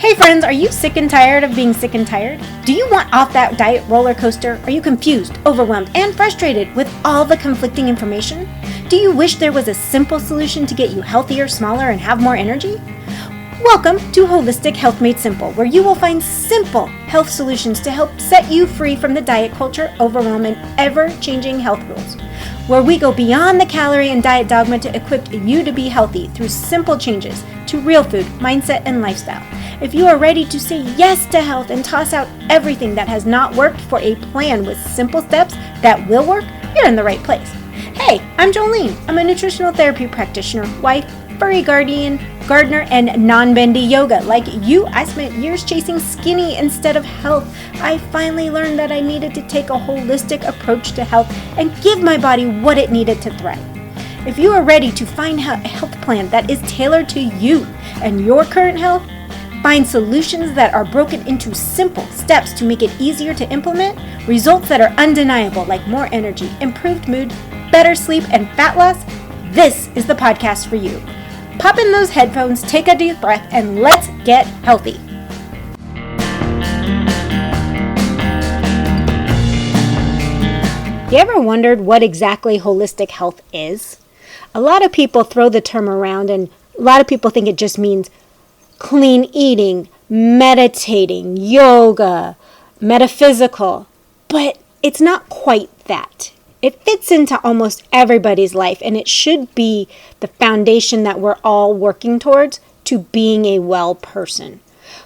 Hey friends, are you sick and tired of being sick and tired? Do you want off that diet roller coaster? Are you confused, overwhelmed, and frustrated with all the conflicting information? Do you wish there was a simple solution to get you healthier, smaller, and have more energy? Welcome to Holistic Health Made Simple, where you will find simple health solutions to help set you free from the diet culture, overwhelm, and ever-changing health rules. Where we go beyond the calorie and diet dogma to equip you to be healthy through simple changes to real food, mindset, and lifestyle. If you are ready to say yes to health and toss out everything that has not worked for a plan with simple steps that will work, you're in the right place. Hey, I'm Jolene. I'm a nutritional therapy practitioner, wife, furry guardian, gardener, and non-bendy yoga. Like you, I spent years chasing skinny instead of health. I finally learned that I needed to take a holistic approach to health and give my body what it needed to thrive. If you are ready to find a health plan that is tailored to you and your current health, find solutions that are broken into simple steps to make it easier to implement, results that are undeniable like more energy, improved mood, better sleep, and fat loss, this is the podcast for you. Pop in those headphones, take a deep breath, and let's get healthy. You ever wondered what exactly holistic health is? A lot of people throw the term around, and a lot of people think it just means clean eating, meditating, yoga, metaphysical, but it's not quite that. It fits into almost everybody's life, and it should be the foundation that we're all working towards to being a well person.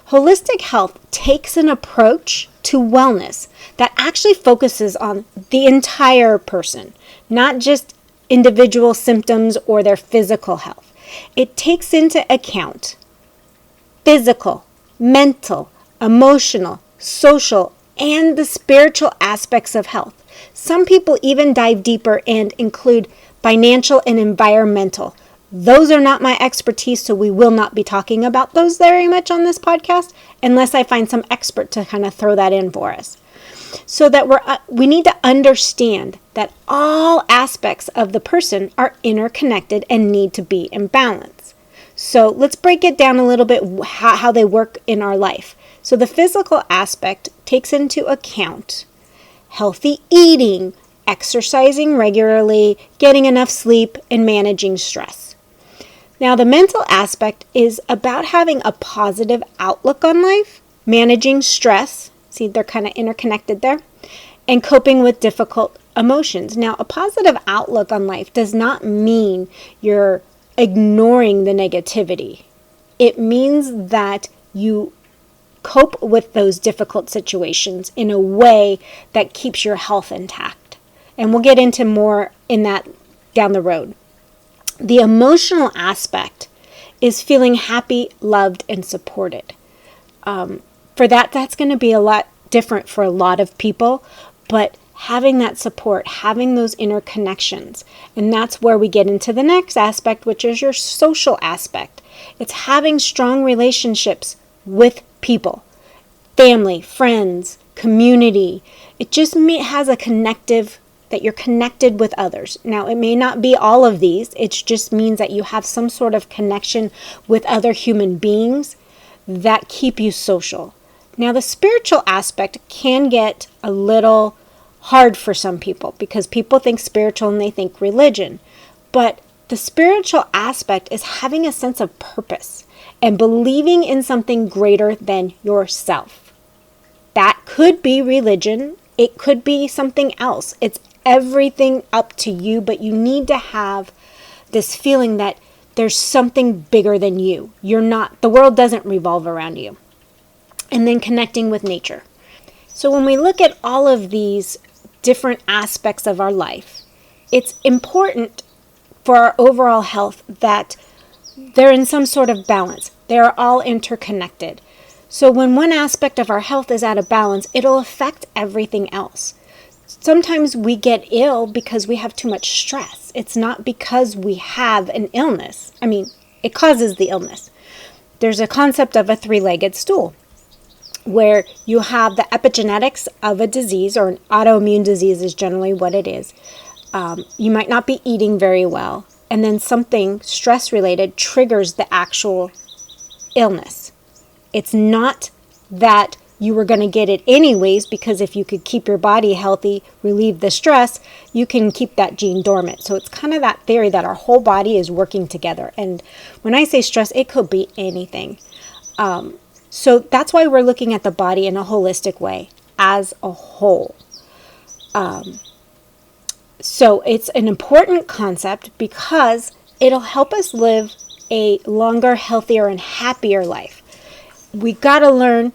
Holistic health takes an approach to wellness that actually focuses on the entire person, not just individual symptoms or their physical health. It takes into account physical, mental, emotional, social, and the spiritual aspects of health. Some people even dive deeper and include financial and environmental. Those are not my expertise, so we will not be talking about those very much on this podcast unless I find some expert to kind of throw that in for us. So that we need to understand that all aspects of the person are interconnected and need to be in balance. So let's break it down a little bit how they work in our life. So the physical aspect takes into account healthy eating, exercising regularly, getting enough sleep, and managing stress. Now, the mental aspect is about having a positive outlook on life, managing stress, see they're kind of interconnected there, and coping with difficult emotions. Now, a positive outlook on life does not mean you're ignoring the negativity. It means that you cope with those difficult situations in a way that keeps your health intact. And we'll get into more in that down the road. The emotional aspect is feeling happy, loved, and supported. For that's going to be a lot different for a lot of people, but having that support, having those interconnections, and that's where we get into the next aspect, which is your social aspect. It's having strong relationships with people, family, friends, community. It just has a connective, that you're connected with others. Now, it may not be all of these. It just means that you have some sort of connection with other human beings that keep you social. Now, the spiritual aspect can get a little hard for some people because people think spiritual and they think religion. But the spiritual aspect is having a sense of purpose and believing in something greater than yourself. That could be religion. It could be something else. It's everything up to you, but you need to have this feeling that there's something bigger than you. The world doesn't revolve around you. And then connecting with nature. So when we look at all of these different aspects of our life, it's important for our overall health that they're in some sort of balance. They are all interconnected. So when one aspect of our health is out of balance, it'll affect everything else. Sometimes we get ill because we have too much stress. It's not because we have an illness. It causes the illness. There's a concept of a three-legged stool where you have the epigenetics of a disease, or an autoimmune disease is generally what it is. You might not be eating very well, and then something stress-related triggers the actual illness. It's not that you were going to get it anyways, because if you could keep your body healthy, relieve the stress, you can keep that gene dormant. So it's kind of that theory that our whole body is working together. And when I say stress, it could be anything. So that's why we're looking at the body in a holistic way as a whole. So it's an important concept because it'll help us live a longer, healthier, and happier life. We got to learn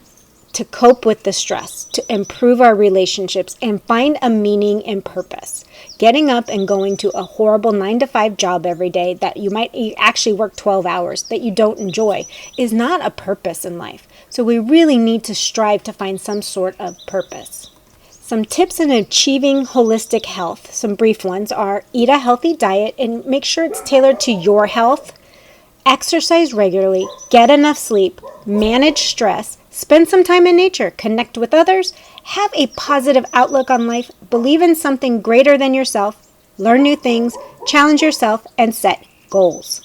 to cope with the stress, to improve our relationships, and find a meaning and purpose. Getting up and going to a horrible 9-to-5 job every day that you might actually work 12 hours that you don't enjoy is not a purpose in life. So we really need to strive to find some sort of purpose. Some tips in achieving holistic health, some brief ones, are eat a healthy diet and make sure it's tailored to your health. Exercise regularly, get enough sleep, manage stress, spend some time in nature, connect with others, have a positive outlook on life, believe in something greater than yourself, learn new things, challenge yourself, and set goals.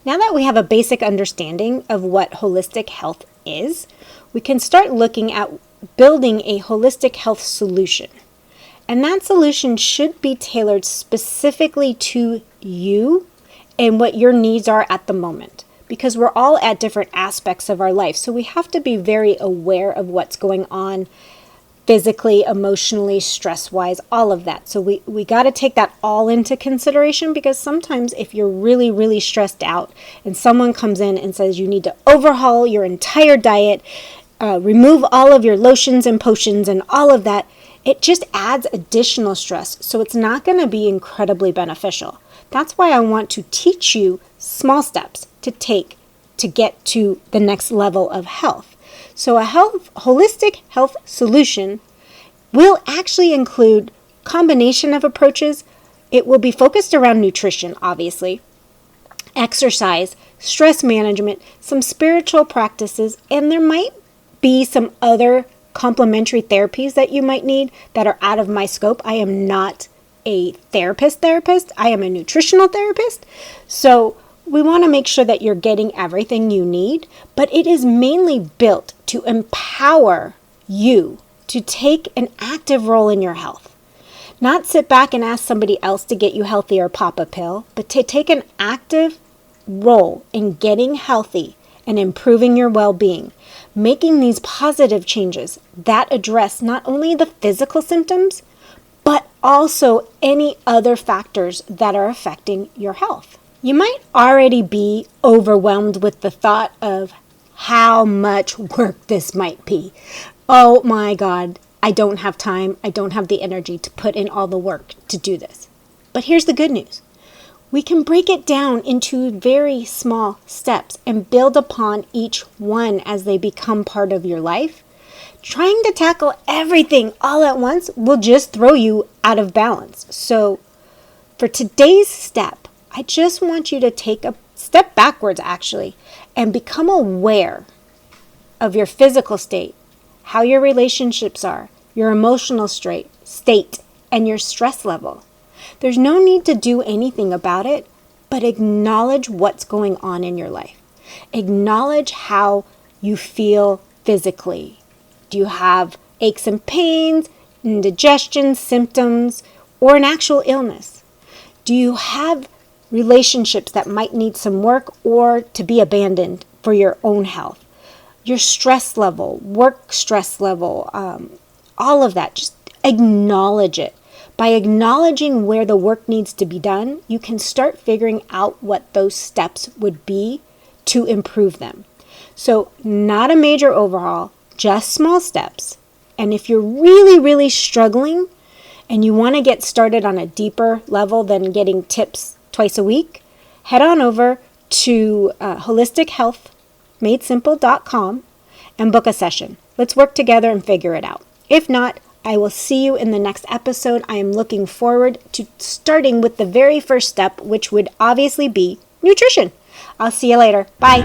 Now that we have a basic understanding of what holistic health is, we can start looking at building a holistic health solution. And that solution should be tailored specifically to you and what your needs are at the moment, because we're all at different aspects of our life. So we have to be very aware of what's going on physically, emotionally, stress-wise, all of that. So we got to take that all into consideration, because sometimes if you're really, really stressed out and someone comes in and says you need to overhaul your entire diet, remove all of your lotions and potions and all of that, it just adds additional stress. So it's not going to be incredibly beneficial. That's why I want to teach you small steps to take to get to the next level of health. So a holistic health solution will actually include a combination of approaches. It will be focused around nutrition, obviously, exercise, stress management, some spiritual practices, and there might be some other complementary therapies that you might need that are out of my scope. I am not a therapist. I am a nutritional therapist. So we want to make sure that you're getting everything you need, but it is mainly built to empower you to take an active role in your health. Not sit back and ask somebody else to get you healthy or pop a pill, but to take an active role in getting healthy and improving your well-being, making these positive changes that address not only the physical symptoms, but also any other factors that are affecting your health. You might already be overwhelmed with the thought of how much work this might be. Oh my God, I don't have time. I don't have the energy to put in all the work to do this. But here's the good news. We can break it down into very small steps and build upon each one as they become part of your life. Trying to tackle everything all at once will just throw you out of balance. So for today's step, I just want you to take a step backwards actually and become aware of your physical state, how your relationships are, your emotional state, and your stress level. There's no need to do anything about it, but acknowledge what's going on in your life. Acknowledge how you feel physically. Do you have aches and pains, indigestion, symptoms, or an actual illness? Do you have relationships that might need some work or to be abandoned for your own health? Your stress level, work stress level, all of that, just acknowledge it. By acknowledging where the work needs to be done, you can start figuring out what those steps would be to improve them. So not a major overhaul, just small steps. And if you're really, really struggling and you want to get started on a deeper level than getting tips twice a week, head on over to holistichealthmadesimple.com and book a session. Let's work together and figure it out. If not, I will see you in the next episode. I am looking forward to starting with the very first step, which would obviously be nutrition. I'll see you later. Bye.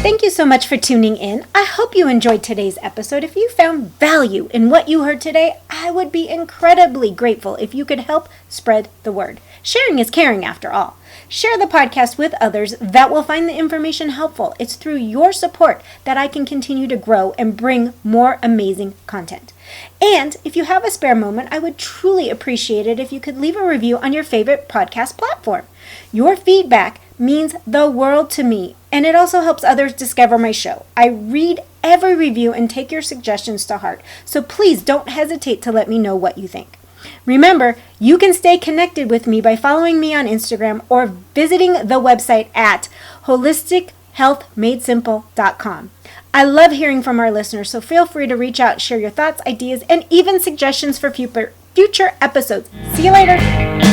Thank you so much for tuning in. I hope you enjoyed today's episode. If you found value in what you heard today, I would be incredibly grateful if you could help spread the word. Sharing is caring after all. Share the podcast with others that will find the information helpful. It's through your support that I can continue to grow and bring more amazing content. And if you have a spare moment, I would truly appreciate it if you could leave a review on your favorite podcast platform. Your feedback means the world to me, and it also helps others discover my show. I read every review and take your suggestions to heart, so please don't hesitate to let me know what you think. Remember, you can stay connected with me by following me on Instagram or visiting the website at holistichealthmadesimple.com. I love hearing from our listeners, so feel free to reach out, share your thoughts, ideas, and even suggestions for future episodes. See you later.